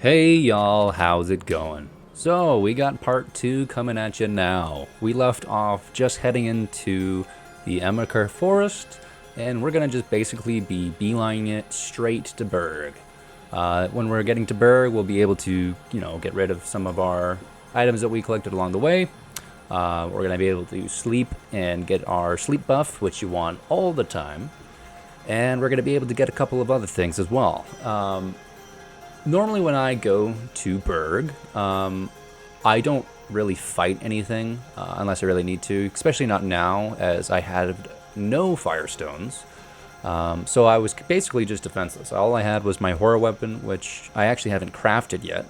Hey y'all, how's it going? So, we got part 2 coming at you now. We left off just heading into the Enmerkar Forest, and we're gonna just basically be beelining it straight to Berg. When we're getting to Berg, we'll be able to, get rid of some of our items that we collected along the way. We're gonna be able to sleep and get our sleep buff, which you want all the time. And we're gonna be able to get a couple of other things as well. Normally when I go to Berg, I don't really fight anything unless I really need to, especially not now as I had no firestones. So I was basically just defenseless. All I had was my horror weapon, which I actually haven't crafted yet.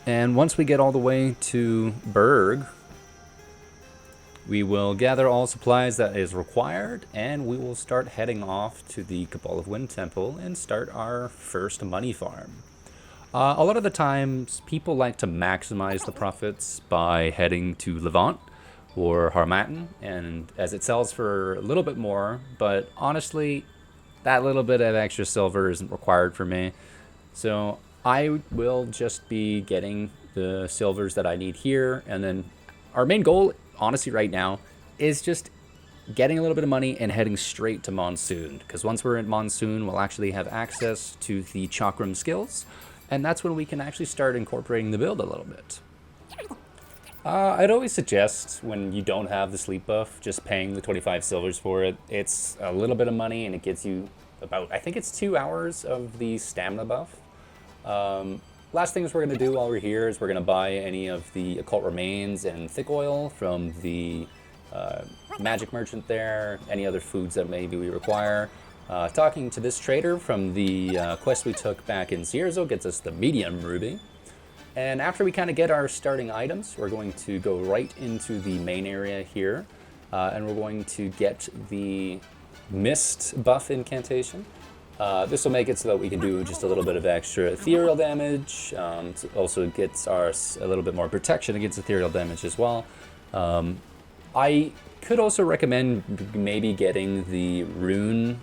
And once we get all the way to Berg, we will gather all supplies that is required, and we will start heading off to the Cabal of Wind Temple and start our first money farm. A lot of the times, people like to maximize the profits by heading to Levant or Harmattan, and as it sells for a little bit more, but honestly, that little bit of extra silver isn't required for me. So I will just be getting the silvers that I need here, and then our main goal, honestly, right now, is just getting a little bit of money and heading straight to Monsoon. Because once we're in Monsoon, we'll actually have access to the Chakram Skills, and that's when we can actually start incorporating the build a little bit. I'd always suggest, when you don't have the sleep buff, just paying the 25 silvers for it. It's a little bit of money, and it gets you about, I think it's 2 hours of the stamina buff. Last things we're going to do while we're here is we're going to buy any of the occult remains and thick oil from the magic merchant there, any other foods that maybe we require. Talking to this trader from the quest we took back in Zierzo gets us the medium ruby. And after we kind of get our starting items, we're going to go right into the main area here, and we're going to get the mist buff incantation. This will make it so that we can do just a little bit of extra ethereal damage. It also gets us a little bit more protection against ethereal damage as well. I could also recommend maybe getting the rune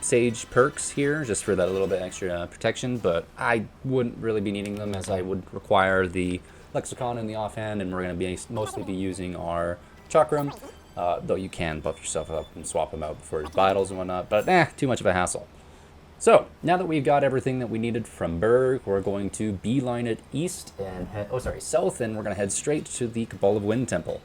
sage perks here, just for that little bit extra protection, but I wouldn't really be needing them, as I would require the lexicon in the offhand, and we're going to be mostly be using our chakram. Though you can buff yourself up and swap them out for battles and whatnot, but too much of a hassle. So, now that we've got everything that we needed from Berg, we're going to beeline it east and south, and we're going to head straight to the Cabal of Wind Temple.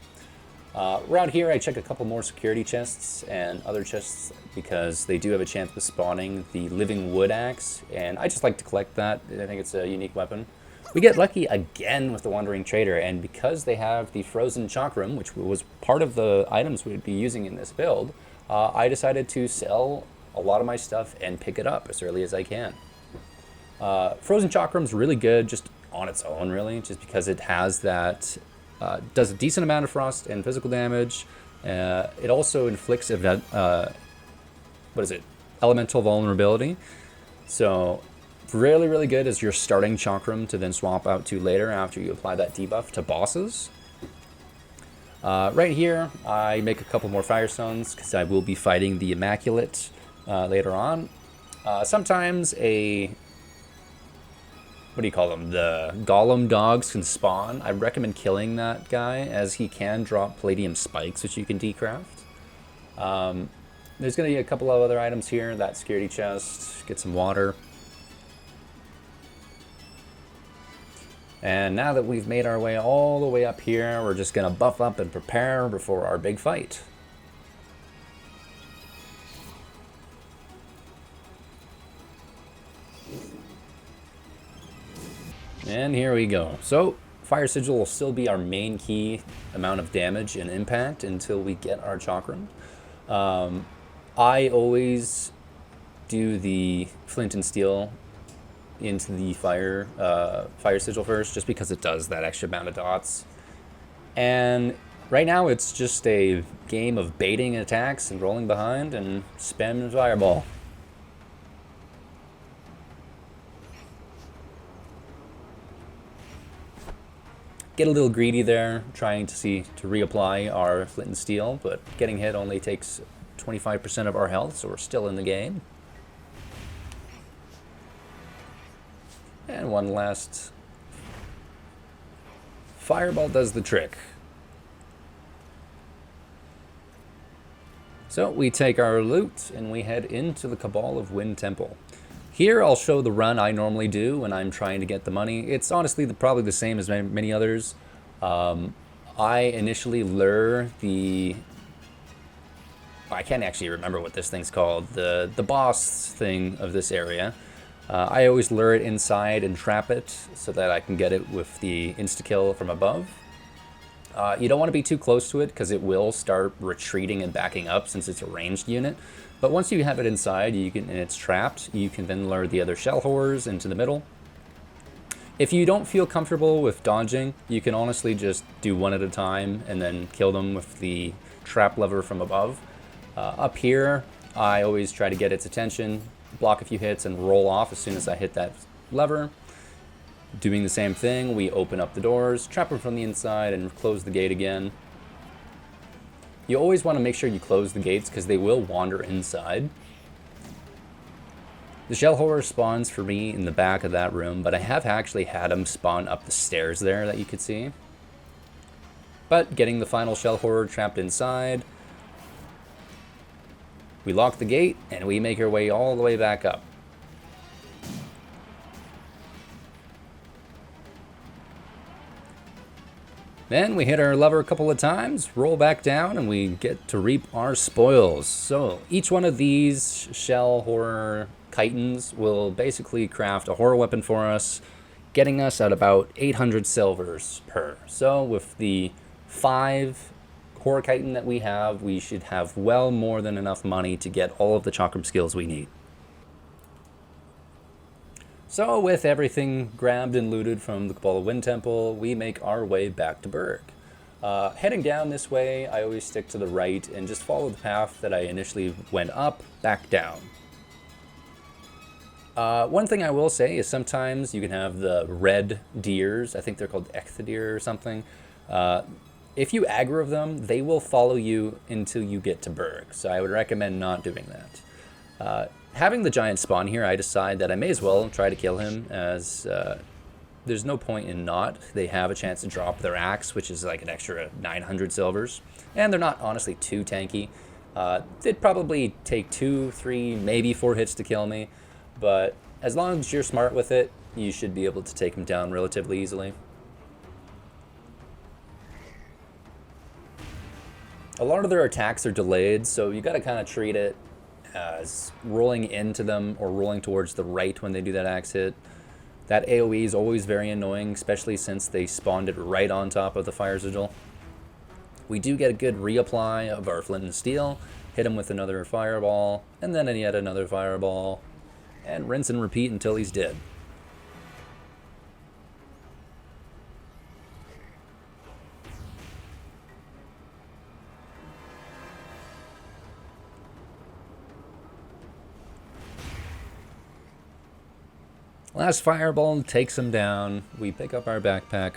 Around here, I check a couple more security chests and other chests because they do have a chance of spawning the living wood axe, and I just like to collect that. I think it's a unique weapon. We get lucky again with the Wandering Trader, and because they have the Frozen Chakram, which was part of the items we'd be using in this build, I decided to sell a lot of my stuff and pick it up as early as I can. Frozen Chakram's really good just on its own, really, just because it has that, does a decent amount of frost and physical damage. It also inflicts elemental vulnerability. So really, really good as your starting chakram to then swap out to later after you apply that debuff to bosses. Right here, I make a couple more firestones because I will be fighting the Immaculate later on. Sometimes the golem dogs can spawn. I recommend killing that guy, as he can drop palladium spikes, which you can decraft. There's going to be a couple of other items here. That security chest, get some water. And now that we've made our way all the way up here, we're just going to buff up and prepare before our big fight. And here we go. So, Fire Sigil will still be our main key amount of damage and impact until we get our chakram. I always do the flint and steel into the fire sigil first, just because it does that extra amount of dots. And right now it's just a game of baiting attacks and rolling behind and spamming fireball. Get a little greedy there, trying to reapply our flint and steel, but getting hit only takes 25% of our health, so we're still in the game. And one last fireball does the trick. So we take our loot and we head into the Cabal of Wind Temple. Here I'll show the run I normally do when I'm trying to get the money. It's honestly probably the same as many others. I initially lure the... I can't actually remember what this thing's called. The boss thing of this area. I always lure it inside and trap it so that I can get it with the insta-kill from above. You don't want to be too close to it because it will start retreating and backing up since it's a ranged unit. But once you have it inside and it's trapped, you can then lure the other shell horrors into the middle. If you don't feel comfortable with dodging, you can honestly just do one at a time and then kill them with the trap lever from above. Up here, I always try to get its attention, block a few hits, and roll off as soon as I hit that lever. Doing the same thing, we open up the doors, trap them from the inside, and close the gate again. You always want to make sure you close the gates because they will wander inside. The shell horror spawns for me in the back of that room, but I have actually had them spawn up the stairs there that you could see. But getting the final shell horror trapped inside, we lock the gate and we make our way all the way back up. Then we hit our lever a couple of times, roll back down, and we get to reap our spoils. So each one of these shell horror chitons will basically craft a horror weapon for us, getting us at about 800 silvers per. So with the 5 horror chitin that we have, we should have well more than enough money to get all of the chakram skills we need. So with everything grabbed and looted from the Cabal of Wind Temple, we make our way back to Berg. Heading down this way, I always stick to the right and just follow the path that I initially went up, back down. One thing I will say is sometimes you can have the red deers, I think they're called ecthodeer or something. If you aggro them, they will follow you until you get to Berg, so I would recommend not doing that. Having the giant spawn here, I decide that I may as well try to kill him, as there's no point in not. They have a chance to drop their axe, which is like an extra 900 silvers, and they're not honestly too tanky. It'd probably take 2, 3, maybe 4 hits to kill me, but as long as you're smart with it, you should be able to take him down relatively easily. A lot of their attacks are delayed, so you gotta kind of treat it as rolling into them or rolling towards the right when they do that axe hit. That AoE is always very annoying, especially since they spawned it right on top of the fire sigil. We do get a good reapply of our flint and steel, hit him with another fireball, and then yet another fireball, and rinse and repeat until he's dead. Last fireball takes him down. We pick up our backpack.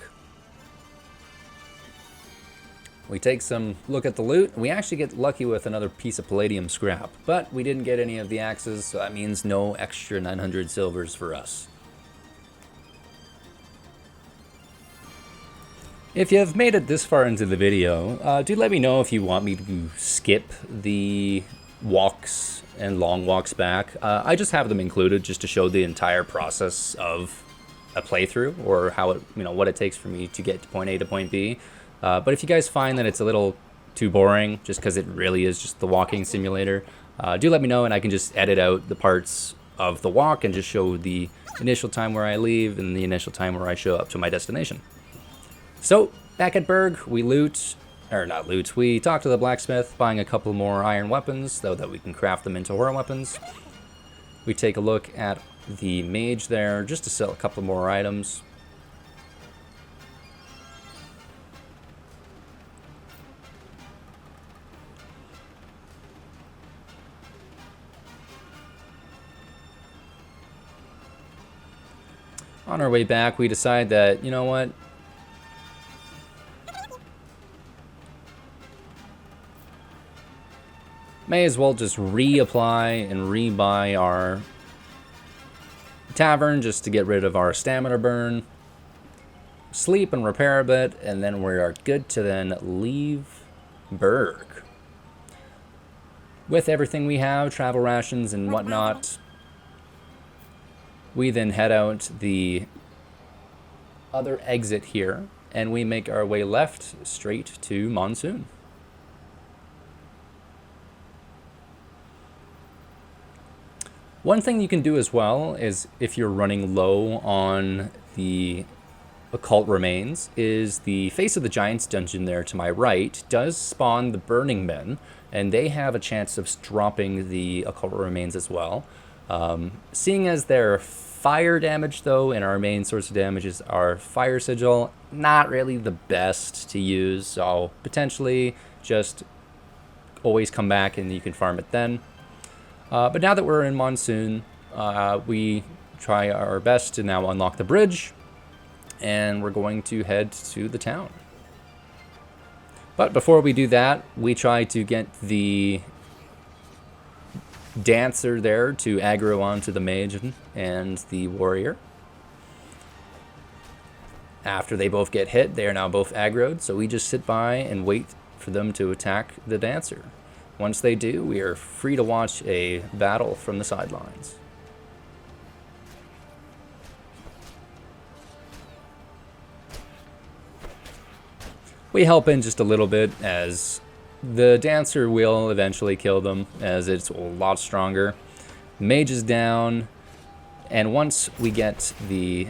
We take some look at the loot. We actually get lucky with another piece of palladium scrap, but we didn't get any of the axes, so that means no extra 900 silvers for us. If you have made it this far into the video, do let me know if you want me to skip the walks and long walks back. I just have them included just to show the entire process of a playthrough, or how it, what it takes for me to get to point A to point B. But if you guys find that it's a little too boring, just because it really is just the walking simulator, do let me know and I can just edit out the parts of the walk and just show the initial time where I leave and the initial time where I show up to my destination. So back at Berg, we we talk to the blacksmith, buying a couple more iron weapons so that we can craft them into horror weapons. We take a look at the mage there just to sell a couple more items. On our way back, we decide that, you know what? May as well just reapply and rebuy our tavern just to get rid of our stamina burn, sleep and repair a bit, and then we are good to then leave Berg. With everything we have, travel rations and whatnot, we then head out the other exit here, and we make our way left straight to Monsoon. One thing you can do as well is, if you're running low on the occult remains, is the Face of the Giants dungeon there to my right does spawn the Burning Men, and they have a chance of dropping the occult remains as well. Seeing as they're fire damage though, and our main source of damage is our fire sigil, not really the best to use, so potentially just always come back and you can farm it then. But now that we're in Monsoon, we try our best to now unlock the bridge, and we're going to head to the town. But before we do that, we try to get the dancer there to aggro onto the mage and the warrior. After they both get hit, they are now both aggroed, so we just sit by and wait for them to attack the dancer. Once they do, we are free to watch a battle from the sidelines. We help in just a little bit, as the dancer will eventually kill them, as it's a lot stronger. Mage is down, and once we get the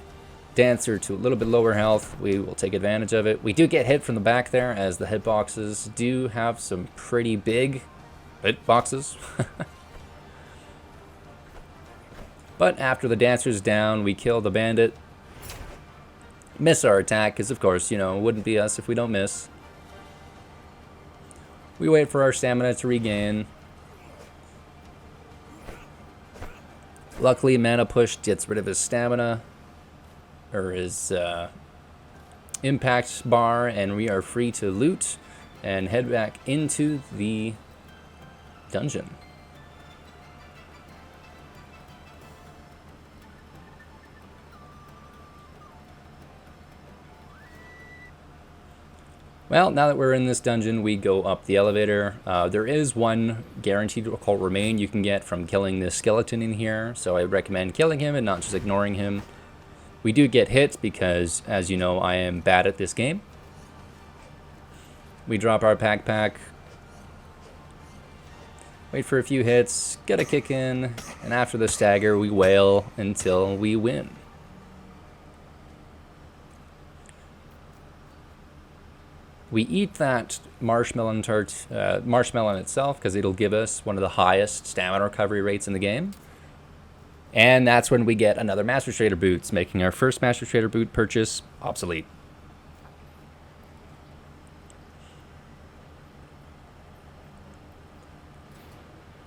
dancer to a little bit lower health, we will take advantage of it. We do get hit from the back there, as the hitboxes do have some pretty big hitboxes. But after the dancer's down, we kill the bandit. Miss our attack, because of course, it wouldn't be us if we don't miss. We wait for our stamina to regain. Luckily, Mana Push gets rid of his stamina, or his impact bar, and we are free to loot and head back into the dungeon. Well, now that we're in this dungeon, we go up the elevator. There is one guaranteed occult remain you can get from killing this skeleton in here, so I recommend killing him and not just ignoring him. We do get hit because, as you know, I am bad at this game. We drop our pack, wait for a few hits, get a kick in, and after the stagger, we wail until we win. We eat that marshmallow itself because it'll give us one of the highest stamina recovery rates in the game. And that's when we get another Master Trader Boots, making our first Master Trader Boot purchase obsolete.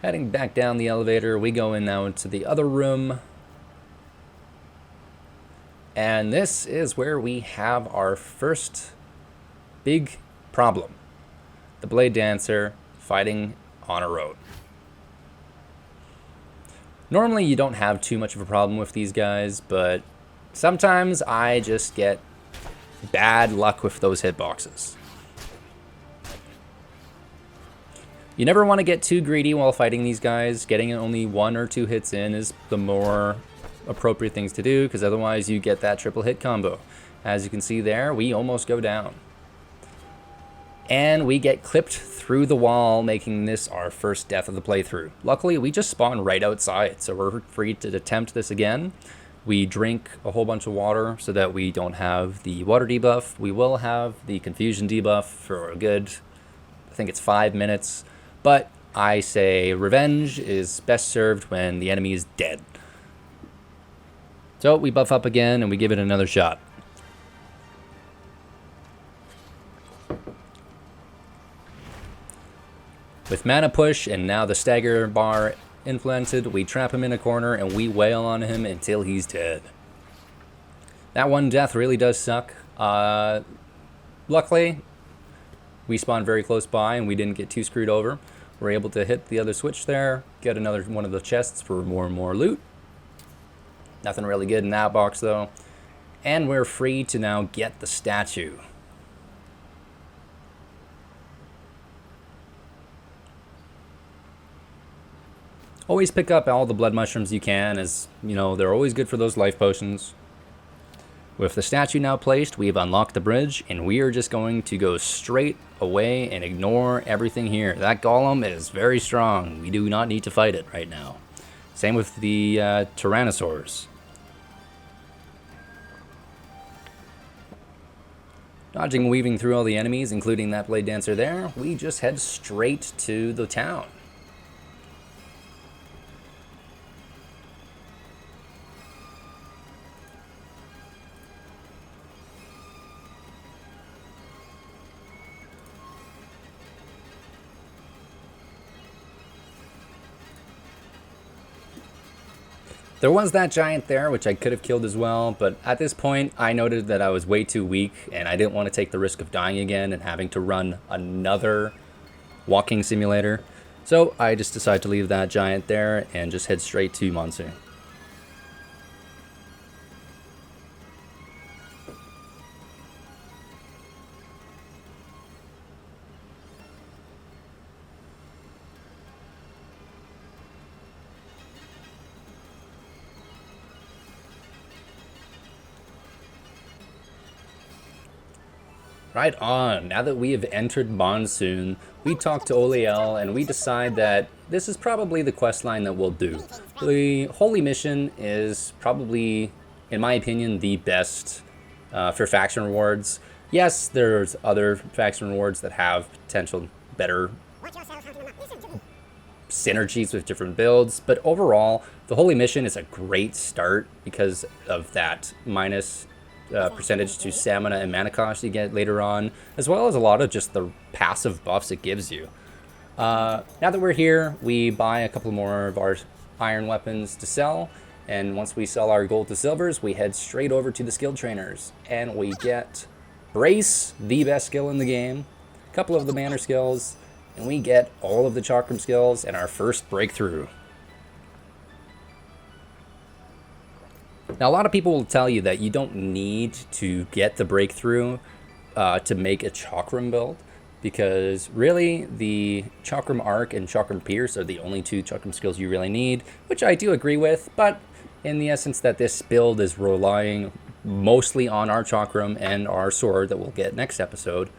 Heading back down the elevator, we go in now into the other room. And this is where we have our first big problem. The Blade Dancer fighting on a road. Normally you don't have too much of a problem with these guys, but sometimes I just get bad luck with those hitboxes. You never want to get too greedy while fighting these guys. Getting only 1 or 2 hits in is the more appropriate things to do, because otherwise you get that triple hit combo. As you can see there, we almost go down. And we get clipped through the wall, making this our first death of the playthrough. Luckily, we just spawn right outside, so we're free to attempt this again. We drink a whole bunch of water so that we don't have the water debuff. We will have the confusion debuff for a good, I think it's 5 minutes. But I say revenge is best served when the enemy is dead. So we buff up again and we give it another shot. With Mana Push and now the stagger bar implemented, we trap him in a corner and we wail on him until he's dead. That one death really does suck. Luckily, we spawned very close by and we didn't get too screwed over. We're able to hit the other switch there, get another one of the chests for more and more loot. Nothing really good in that box though. And we're free to now get the statue. Always pick up all the blood mushrooms you can, as, you know, they're always good for those life potions. With the statue now placed, we've unlocked the bridge, and we are just going to go straight away and ignore everything here. That golem is very strong. We do not need to fight it right now. Same with the Tyrannosaurs. Dodging and weaving through all the enemies, including that Blade Dancer there, we just head straight to the town. There was that giant there, which I could have killed as well, but at this point, I noted that I was way too weak, and I didn't want to take the risk of dying again and having to run another walking simulator. So I just decided to leave that giant there and just head straight to Monsoon. Right on. Now that we have entered Monsoon, we talk to Oliel and we decide that this is probably the quest line that we'll do. The Holy Mission is probably, in my opinion, the best for faction rewards. Yes, there's other faction rewards that have potential better synergies with different builds, but overall, the Holy Mission is a great start because of that minus percentage to stamina and mana cost you get later on, as well as a lot of just the passive buffs it gives you. Now that we're here, we buy a couple more of our iron weapons to sell, and once we sell our gold to silvers, we head straight over to the skill trainers, and we get Brace, the best skill in the game, a couple of the manner skills, and we get all of the Chakram skills and our first breakthrough. Now, a lot of people will tell you that you don't need to get the breakthrough to make a Chakram build, because really the Chakram Arc and Chakram Pierce are the only two Chakram skills you really need, which I do agree with, but in the essence that this build is relying mostly on our Chakram and our sword that we'll get next episode,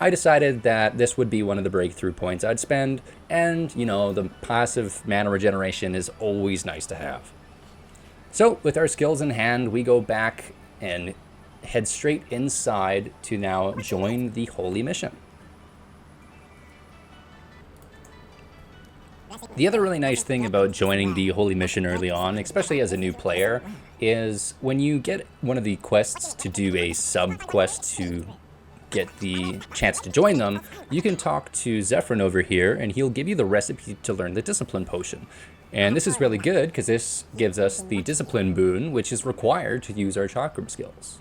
I decided that this would be one of the breakthrough points I'd spend, and, you know, the passive mana regeneration is always nice to have. So, with our skills in hand, we go back and head straight inside to now join the Holy Mission. The other really nice thing about joining the Holy Mission early on, especially as a new player, is when you get one of the quests to do a sub-quest to get the chance to join them, you can talk to Zephyrin over here, and he'll give you the recipe to learn the Discipline Potion. And this is really good because this gives us the Discipline boon, which is required to use our Chakram skills.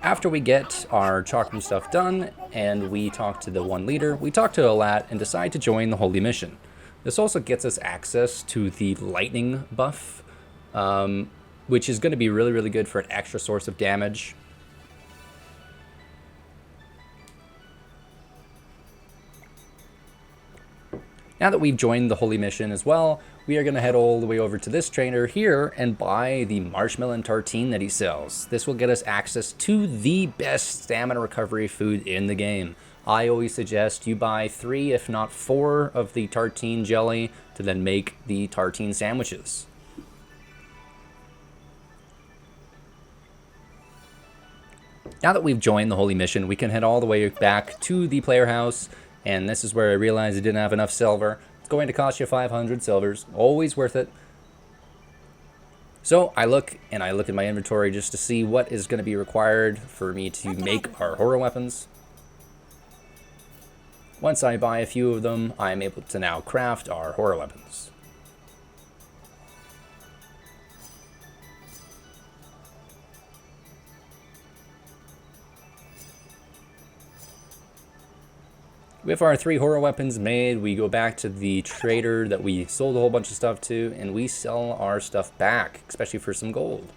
After we get our Chakram stuff done and we talk to the one leader, we talk to Alat and decide to join the Holy Mission. This also gets us access to the Lightning buff, which is going to be really, really good for an extra source of damage. Now that we've joined the Holy Mission as well, we are going to head all the way over to this trainer here and buy the marshmallow tartine that he sells. This will get us access to the best stamina recovery food in the game. I always suggest you buy 3, if not 4, of the tartine jelly to then make the tartine sandwiches. Now that we've joined the Holy Mission, we can head all the way back to the player house, and this is where I realized I didn't have enough silver. It's going to cost you 500 silvers, always worth it. So I look at my inventory just to see what is going to be required for me to make our horror weapons. Once I buy a few of them, I'm able to now craft our horror weapons. With our 3 horror weapons made, we go back to the trader that we sold a whole bunch of stuff to, and we sell our stuff back, especially for some gold.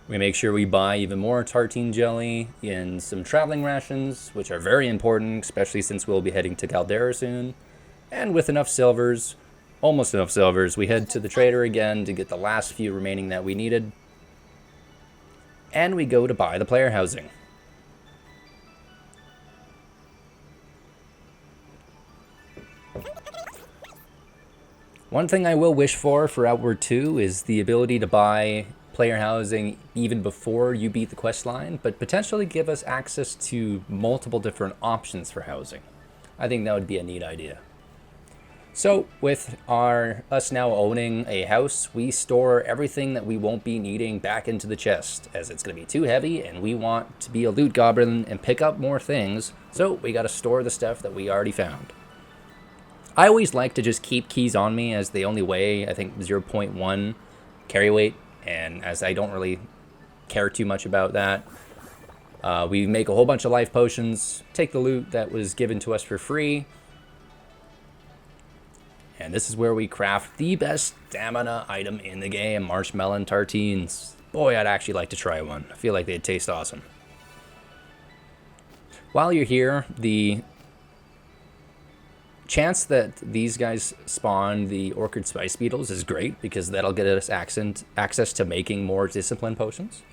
We make sure we buy even more tartine jelly and some traveling rations, which are very important, especially since we'll be heading to Caldera soon. And with enough silvers, almost enough silvers, we head to the trader again to get the last few remaining that we needed. And we go to buy the player housing. One thing I will wish for Outward 2 is the ability to buy player housing even before you beat the quest line, but potentially give us access to multiple different options for housing. I think that would be a neat idea. So with us now owning a house, we store everything that we won't be needing back into the chest, as it's going to be too heavy and we want to be a loot goblin and pick up more things, so we got to store the stuff that we already found. I always like to just keep keys on me, as they only weigh, I think, 0.1 carry weight, and as I don't really care too much about that, we make a whole bunch of life potions, take the loot that was given to us for free, and this is where we craft the best stamina item in the game, marshmallow tartines. Boy, I'd actually like to try one. I feel like they'd taste awesome. While you're here, the chance that these guys spawn the orchid spice beetles is great, because that'll get us access to making more discipline potions.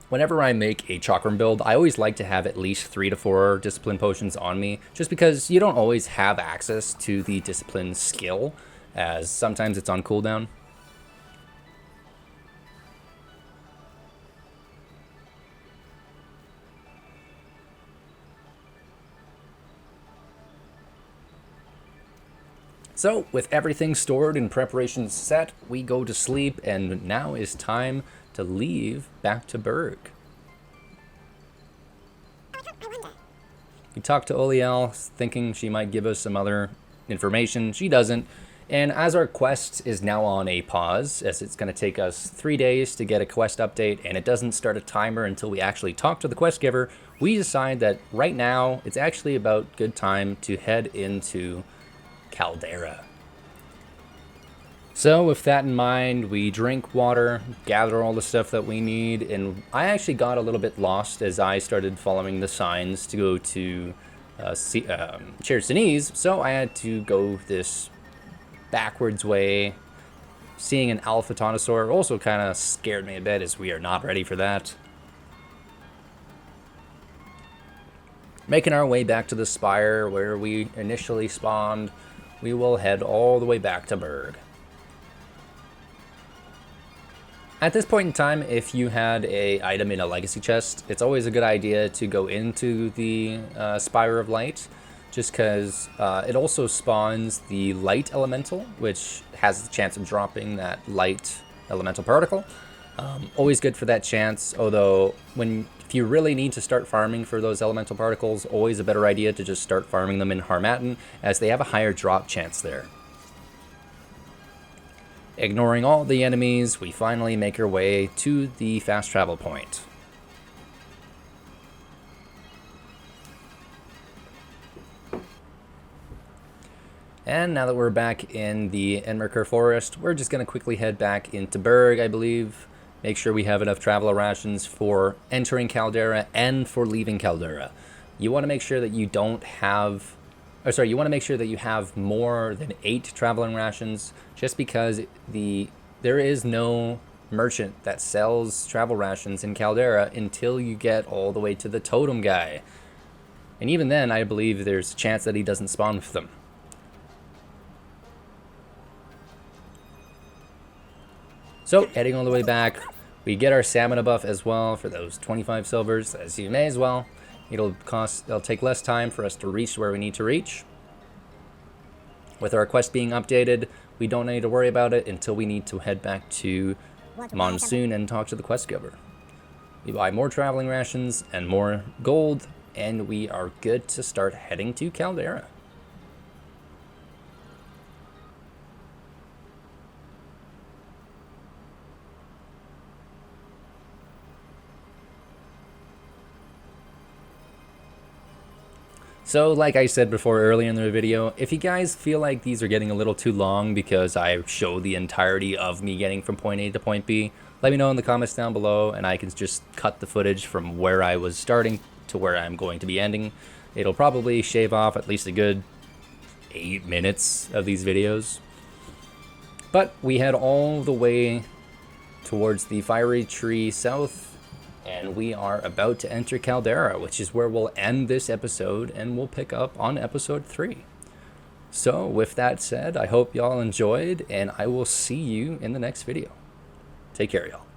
Whenever I make a chakram build, I always like to have at least 3 to 4 discipline potions on me, just because you don't always have access to the discipline skill, as sometimes it's on cooldown. So, with everything stored and preparations set, we go to sleep, and now is time to leave back to Berg. We talked to Oliel, thinking she might give us some other information. She doesn't. And as our quest is now on a pause, as it's going to take us 3 days to get a quest update, and it doesn't start a timer until we actually talk to the quest giver, we decide that right now it's actually about good time to head into Caldera. So with that in mind, we drink water, gather all the stuff that we need, and I actually got a little bit lost as I started following the signs to go to Chersonese, so I had to go this backwards way. Seeing an alpha Taunosaur also kind of scared me a bit, as we are not ready for that. Making our way back to the spire where we initially spawned, we will head all the way back to Berg. At this point in time, if you had an item in a legacy chest, it's always a good idea to go into the Spire of Light, just because it also spawns the light elemental, which has the chance of dropping that light elemental particle. Always good for that chance, although if you really need to start farming for those elemental particles, always a better idea to just start farming them in Harmattan, as they have a higher drop chance there. Ignoring all the enemies, we finally make our way to the fast travel point. And now that we're back in the Enmerkar Forest, we're just going to quickly head back into Berg, I believe. Make sure we have enough traveler rations for entering Caldera and for leaving Caldera. You want to make sure that you you want to make sure that you have more than 8 traveling rations, just because there is no merchant that sells travel rations in Caldera until you get all the way to the totem guy. And even then, I believe there's a chance that he doesn't spawn with them. So, heading all the way back, we get our stamina buff as well for those 25 silvers, as you may as well. It'll take less time for us to reach where we need to reach. With our quest being updated, we don't need to worry about it until we need to head back to Monsoon and talk to the quest giver. We buy more traveling rations and more gold, and we are good to start heading to Caldera. So like I said before earlier in the video, if you guys feel like these are getting a little too long because I show the entirety of me getting from point A to point B, let me know in the comments down below and I can just cut the footage from where I was starting to where I'm going to be ending. It'll probably shave off at least a good 8 minutes of these videos. But we head all the way towards the Fiery Tree South, and we are about to enter Caldera, which is where we'll end this episode, and we'll pick up on episode 3. So with that said, I hope y'all enjoyed, and I will see you in the next video. Take care, y'all.